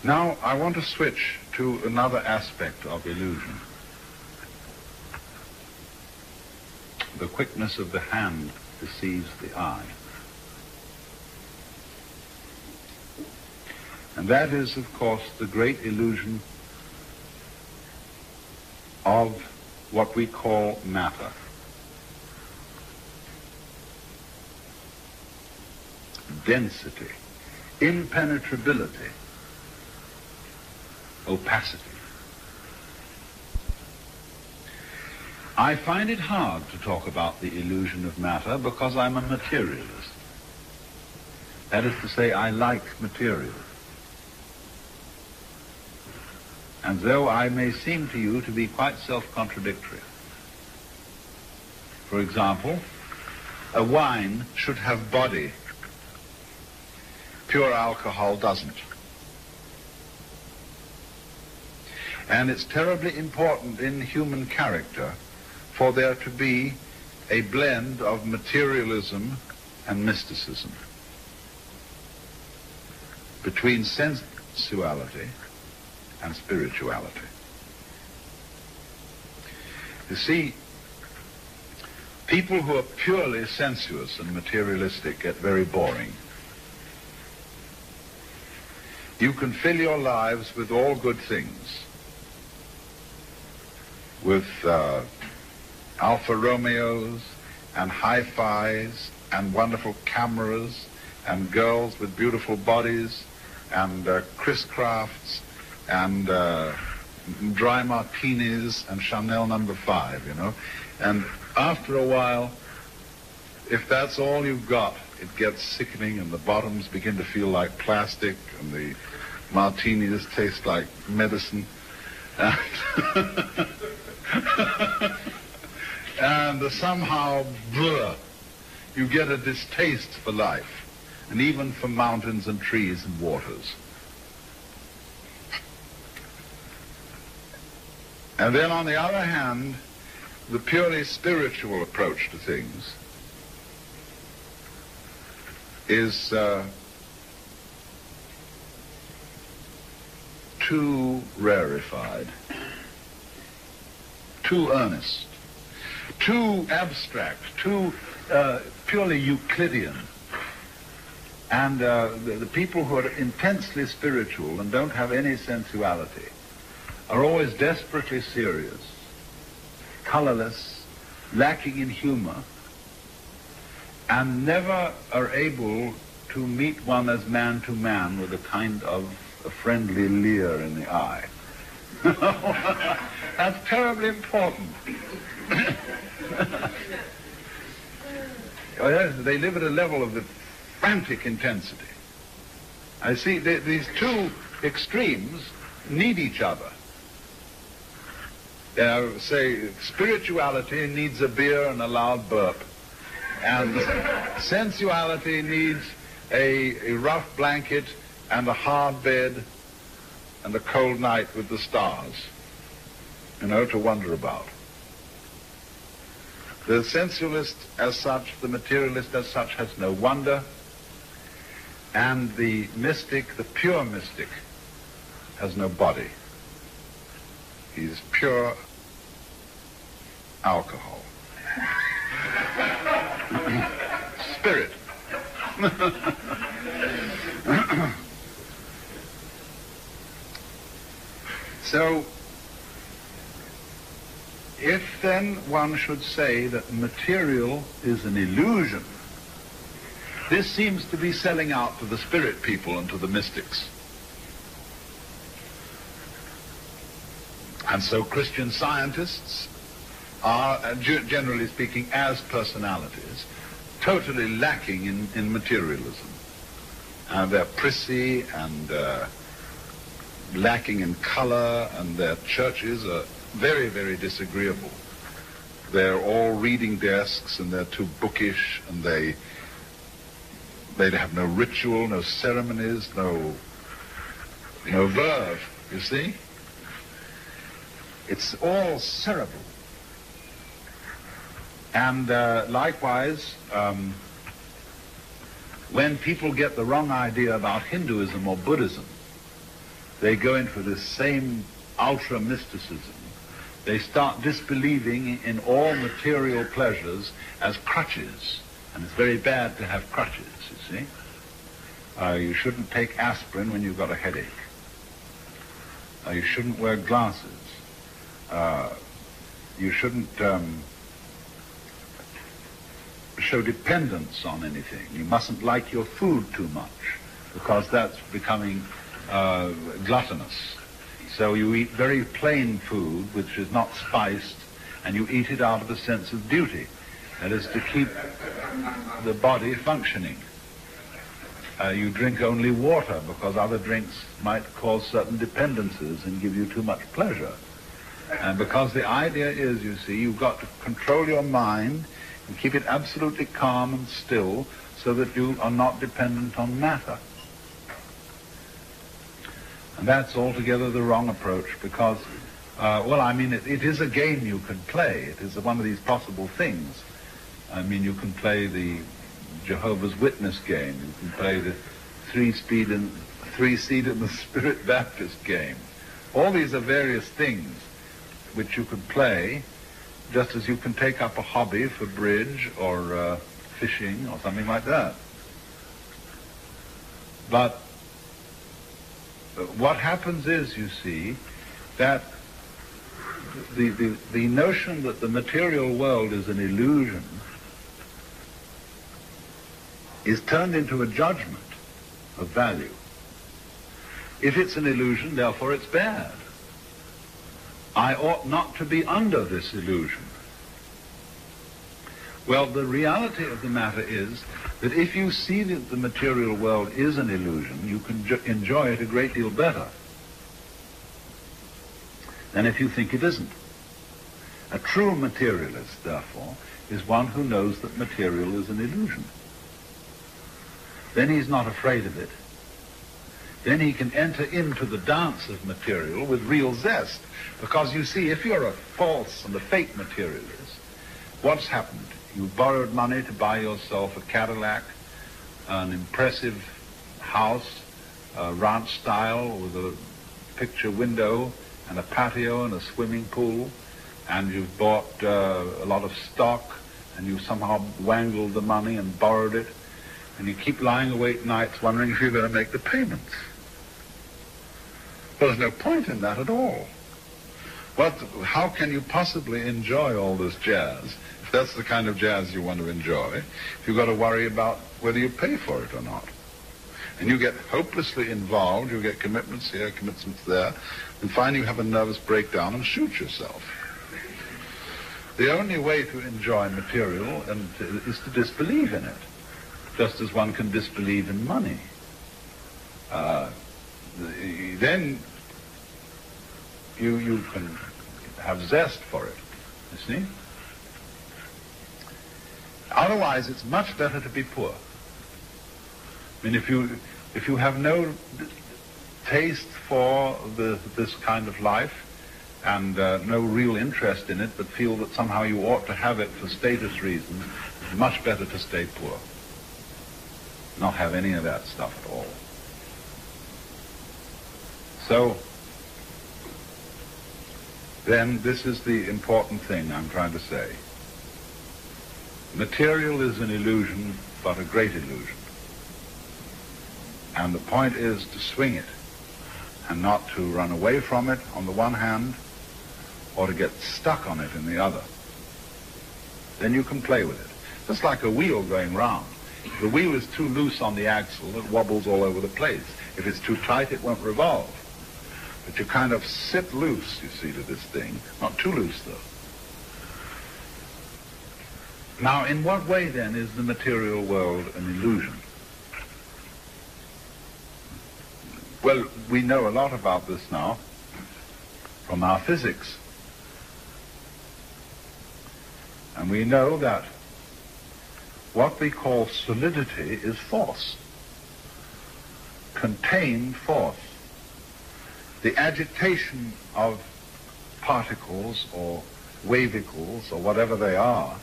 Now, I want to switch to another aspect of illusion. The quickness of the hand deceives the eye. And that is, of course, the great illusion of what we call matter. Density, impenetrability, opacity. I find it hard to talk about the illusion of matter because I'm a materialist. That is to say, I like material. And though I may seem to you to be quite self-contradictory. For example, a wine should have body. Pure alcohol doesn't. And it's terribly important in human character for there to be a blend of materialism and mysticism between sensuality and spirituality. You see, people who are purely sensuous and materialistic get very boring. You can fill your lives with all good things, with Alfa Romeos and hi-fis and wonderful cameras and girls with beautiful bodies and Chris Crafts and dry martinis and Chanel No. 5, you know. And after a while, if that's all you've got, it gets sickening and the bottoms begin to feel like plastic and the martinis taste like medicine. And somehow, you get a distaste for life, and even for mountains and trees and waters. And then on the other hand, the purely spiritual approach to things is too rarefied, too earnest, too abstract, too purely Euclidean. And the people who are intensely spiritual and don't have any sensuality are always desperately serious, colorless, lacking in humor, and never are able to meet one as man to man with a kind of a friendly leer in the eye. That's terribly important. They live at a level of the frantic intensity. I see these two extremes need each other. Say, spirituality needs a beer and a loud burp, and sensuality needs a rough blanket and a hard bed and a cold night with the stars, you know, to wonder about. The sensualist as such, the materialist as such, has no wonder, and the mystic, the pure mystic, has no body. He's pure alcohol. Spirit. So, if then one should say that material is an illusion, this seems to be selling out to the spirit people and to the mystics. And so Christian scientists are, generally speaking, as personalities, totally lacking in materialism. They're prissy and lacking in color, and their churches are very, very disagreeable. They're all reading desks, and they're too bookish, and they have no ritual, no ceremonies, no verve, you see? It's all cerebral. And likewise, when people get the wrong idea about Hinduism or Buddhism, they go in for this same ultra-mysticism. They start disbelieving in all material pleasures as crutches. And it's very bad to have crutches, you see. You shouldn't take aspirin when you've got a headache. You shouldn't wear glasses. You shouldn't show dependence on anything. You mustn't like your food too much, because that's becoming gluttonous. So you eat very plain food, which is not spiced, and you eat it out of a sense of duty. That is to keep the body functioning. You drink only water, because other drinks might cause certain dependencies and give you too much pleasure. And because the idea is, you see, you've got to control your mind and keep it absolutely calm and still so that you are not dependent on matter. And that's altogether the wrong approach because, well, I mean, it is a game you can play. It is one of these possible things. I mean, you can play the Jehovah's Witness game. You can play the three-seed and the Spirit Baptist game. All these are various things which you can play, just as you can take up a hobby for bridge or fishing or something like that. But what happens is, you see, that the notion that the material world is an illusion is turned into a judgment of value. If it's an illusion, therefore it's bad. I ought not to be under this illusion. Well, the reality of the matter is that if you see that the material world is an illusion, you can enjoy it a great deal better than if you think it isn't. A true materialist, therefore, is one who knows that material is an illusion. Then he's not afraid of it. Then he can enter into the dance of material with real zest. Because you see, if you're a false and a fake materialist, what's happened? You borrowed money to buy yourself a Cadillac, an impressive house, ranch style with a picture window and a patio and a swimming pool, and you've bought a lot of stock, and you somehow wangled the money and borrowed it, and you keep lying awake nights wondering if you're going to make the payments. Well, there's no point in that at all. How can you possibly enjoy all this jazz, if that's the kind of jazz you want to enjoy, if you've got to worry about whether you pay for it or not? And you get hopelessly involved, you get commitments here, commitments there, and finally you have a nervous breakdown and shoot yourself. The only way to enjoy material is to disbelieve in it, just as one can disbelieve in money. Then you can have zest for it, you see? Otherwise, it's much better to be poor. I mean, if you have no taste for this kind of life and no real interest in it, but feel that somehow you ought to have it for status reasons, it's much better to stay poor. Not have any of that stuff at all. So, then this is the important thing I'm trying to say. Material is an illusion, but a great illusion. And the point is to swing it, and not to run away from it on the one hand, or to get stuck on it in the other. Then you can play with it. Just like a wheel going round. If the wheel is too loose on the axle, it wobbles all over the place. If it's too tight, it won't revolve. But you kind of sit loose, you see, to this thing. Not too loose, though. Now, in what way, then, is the material world an illusion? Well, we know a lot about this now from our physics. And we know that what we call solidity is force, contained force. The agitation of particles or wavicles or whatever they are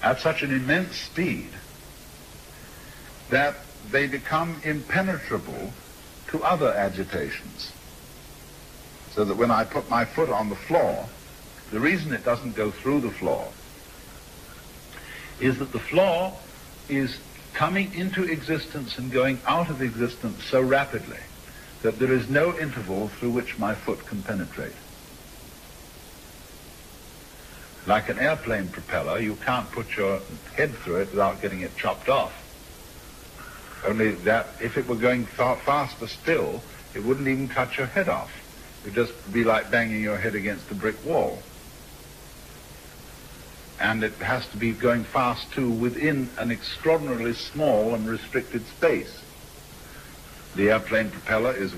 at such an immense speed that they become impenetrable to other agitations. So that when I put my foot on the floor, the reason it doesn't go through the floor is that the floor is coming into existence and going out of existence so rapidly that there is no interval through which my foot can penetrate. Like an airplane propeller, you can't put your head through it without getting it chopped off. Only that if it were going faster still, it wouldn't even cut your head off. It would just be like banging your head against a brick wall. And it has to be going fast too within an extraordinarily small and restricted space. The airplane propeller is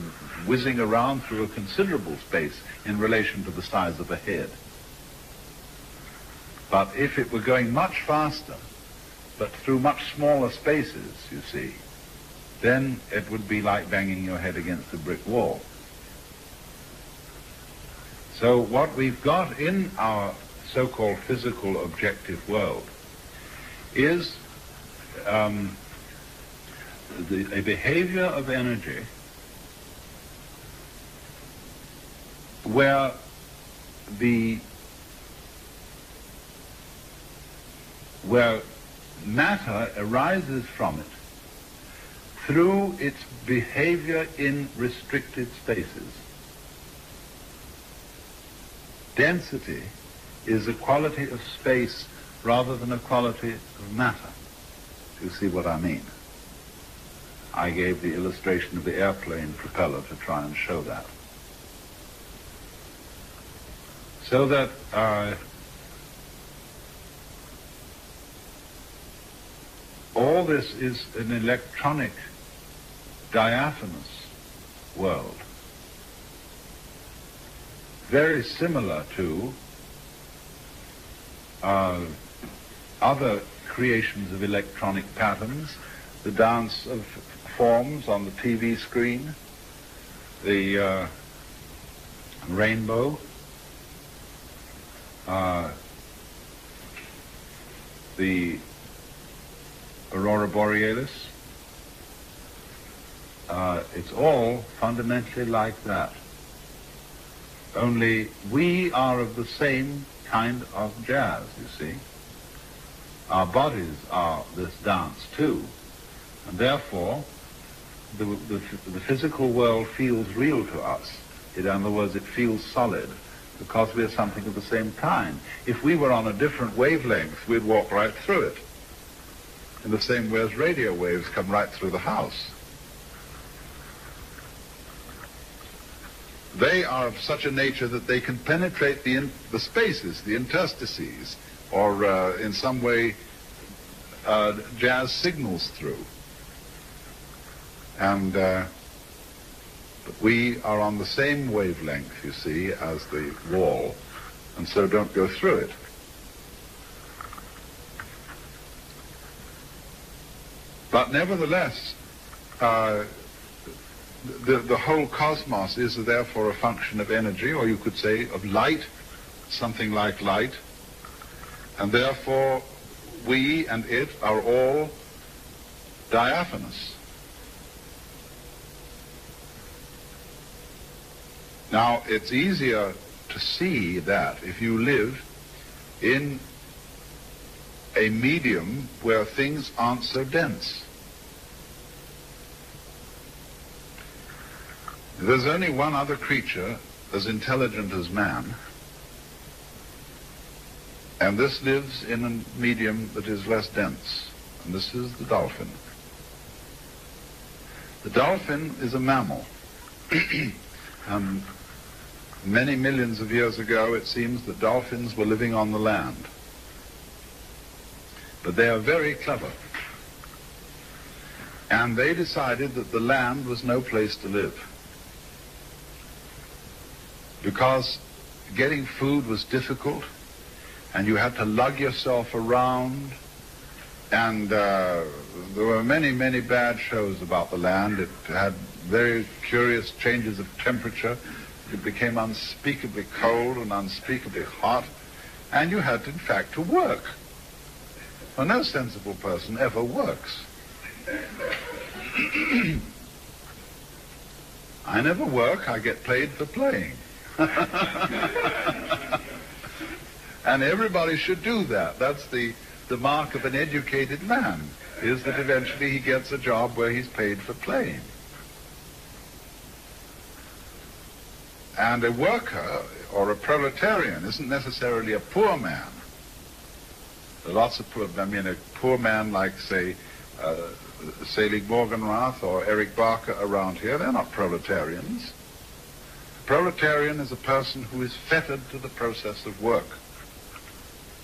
whizzing around through a considerable space in relation to the size of a head. But if it were going much faster, but through much smaller spaces, you see, then it would be like banging your head against a brick wall. So what we've got in our so-called physical objective world is a behavior of energy where matter arises from it through its behavior in restricted spaces. Density is a quality of space rather than a quality of matter. You see what I mean? I gave the illustration of the airplane propeller to try and show that. So that all this is an electronic, diaphanous world, very similar to other creations of electronic patterns, the dance of forms on the TV screen, the rainbow, the aurora borealis. It's all fundamentally like that. Only we are of the same kind of jazz, you see. Our bodies are this dance too, and therefore the physical world feels real to us. In other words, it feels solid because we are something of the same kind. If we were on a different wavelength, we'd walk right through it, in the same way as radio waves come right through the house. They are of such a nature that they can penetrate the spaces, the interstices, or in some way jazz signals through. And but we are on the same wavelength, you see, as the wall, and so don't go through it. But nevertheless, the whole cosmos is therefore a function of energy, or you could say of light, something like light, and therefore we and it are all diaphanous. Now, it's easier to see that if you live in a medium where things aren't so dense. There's only one other creature as intelligent as man, and this lives in a medium that is less dense, and this is the dolphin. The dolphin is a mammal, and many millions of years ago it seems that dolphins were living on the land. But they are very clever, and they decided that the land was no place to live, because getting food was difficult, and you had to lug yourself around, and there were many, many bad shows about the land. It had very curious changes of temperature. It became unspeakably cold and unspeakably hot, and you had, in fact, to work. Well, no sensible person ever works. I never work, I get paid for playing. And everybody should do that. That's the mark of an educated man, is that eventually he gets a job where he's paid for playing. And a worker or a proletarian isn't necessarily a poor man. There are lots of poor, a poor man like, say, Selig Morgenrath or Eric Barker around here, they're not proletarians. Proletarian is a person who is fettered to the process of work.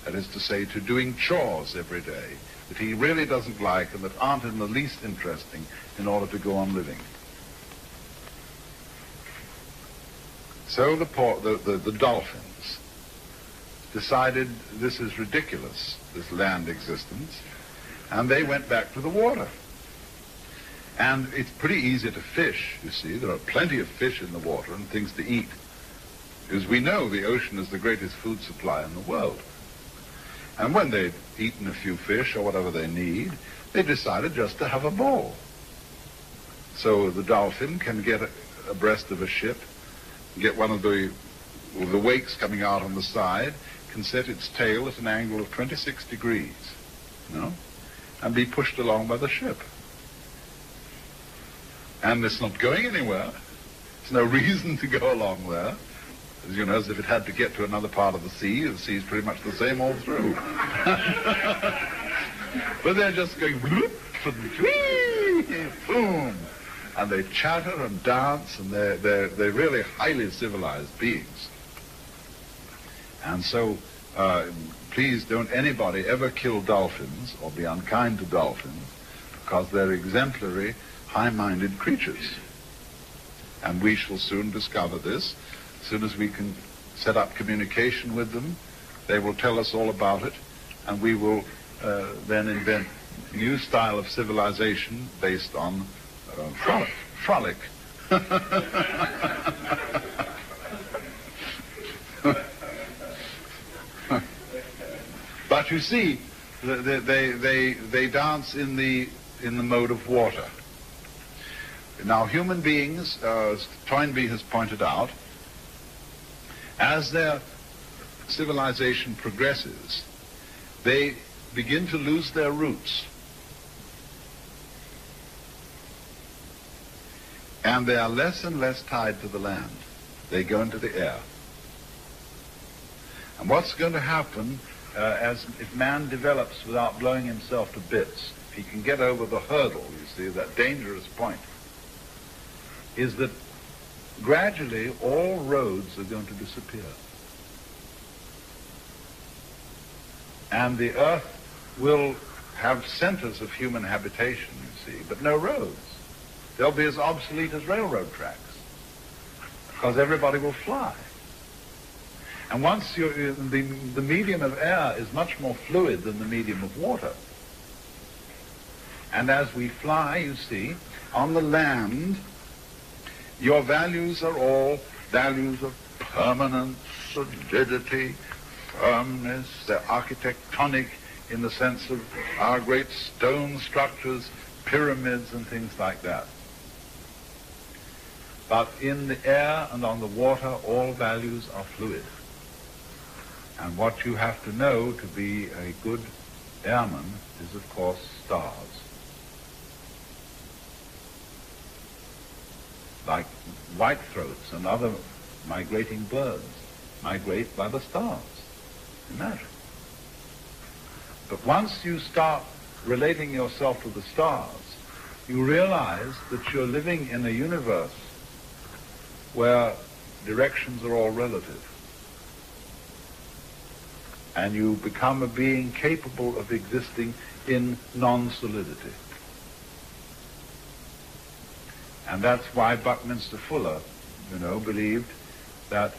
That is to say, to doing chores every day that he really doesn't like and that aren't in the least interesting in order to go on living. So the dolphins decided this is ridiculous, this land existence, and they went back to the water. And it's pretty easy to fish, you see. There are plenty of fish in the water and things to eat. As we know, the ocean is the greatest food supply in the world. And when they'd eaten a few fish or whatever they need, they decided just to have a ball. So the dolphin can get abreast of a ship, get one of the wakes coming out on the side, can set its tail at an angle of 26 degrees, and be pushed along by the ship. And it's not going anywhere. There's no reason to go along there. As if it had to get to another part of the sea's pretty much the same all through. But they're just going bloop, boom, and they chatter and dance, and they're really highly civilized beings. And so, please don't anybody ever kill dolphins or be unkind to dolphins, because they're exemplary, high-minded creatures. And we shall soon discover this. As soon as we can set up communication with them, they will tell us all about it, and we will then invent a new style of civilization based on frolic. But you see, they dance in the mode of water. Now, human beings, as Toynbee has pointed out, as their civilization progresses, they begin to lose their roots. And they are less and less tied to the land. They go into the air. And what's going to happen if man develops without blowing himself to bits, if he can get over the hurdle, you see, that dangerous point, is that gradually all roads are going to disappear. And the earth will have centers of human habitation, you see, but no roads. They'll be as obsolete as railroad tracks, because everybody will fly. And once the medium of air is much more fluid than the medium of water. And as we fly, you see, on the land, your values are all values of permanence, solidity, firmness. They're architectonic in the sense of our great stone structures, pyramids and things like that. But in the air and on the water, all values are fluid. And what you have to know to be a good airman is, of course, stars. Like whitethroats and other migrating birds migrate by the stars. Imagine. But once you start relating yourself to the stars, you realize that you're living in a universe where directions are all relative. And you become a being capable of existing in non-solidity. And that's why Buckminster Fuller, believed that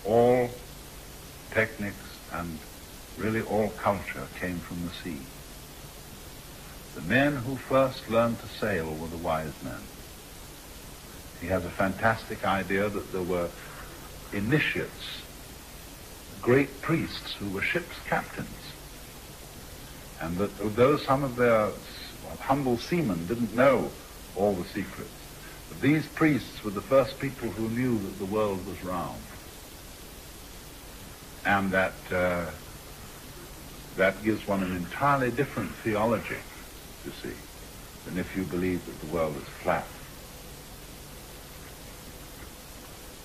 all techniques and really all culture came from the sea. The men who first learned to sail were the wise men. He has a fantastic idea that there were initiates, great priests who were ship's captains, and that though some of their humble seamen didn't know all the secrets. But these priests were the first people who knew that the world was round, and that gives one an entirely different theology, you see, than if you believe that the world is flat.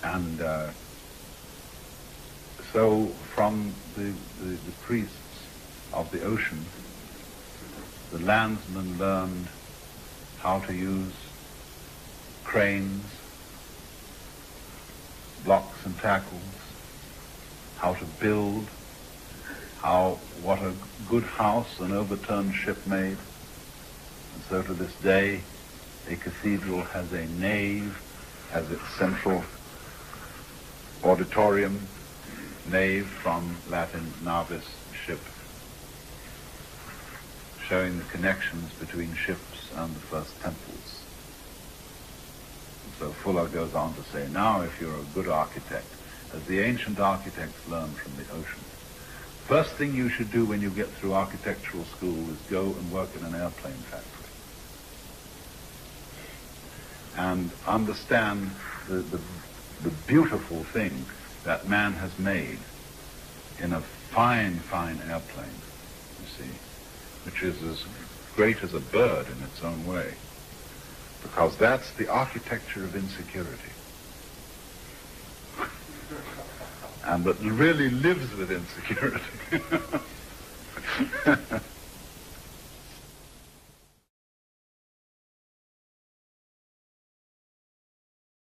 And so from the priests of the ocean, the landsmen learned how to use cranes, blocks and tackles, how to build, what a good house an overturned ship made. And so to this day, a cathedral has a nave as its central auditorium, nave from Latin navis, ship, showing the connections between ships and the first temples. And so Fuller goes on to say, now if you're a good architect, as the ancient architects learned from the ocean, first thing you should do when you get through architectural school is go and work in an airplane factory and understand the beautiful thing that man has made in a fine, fine airplane, you see, which is as great as a bird in its own way, because that's the architecture of insecurity. And that really lives with insecurity.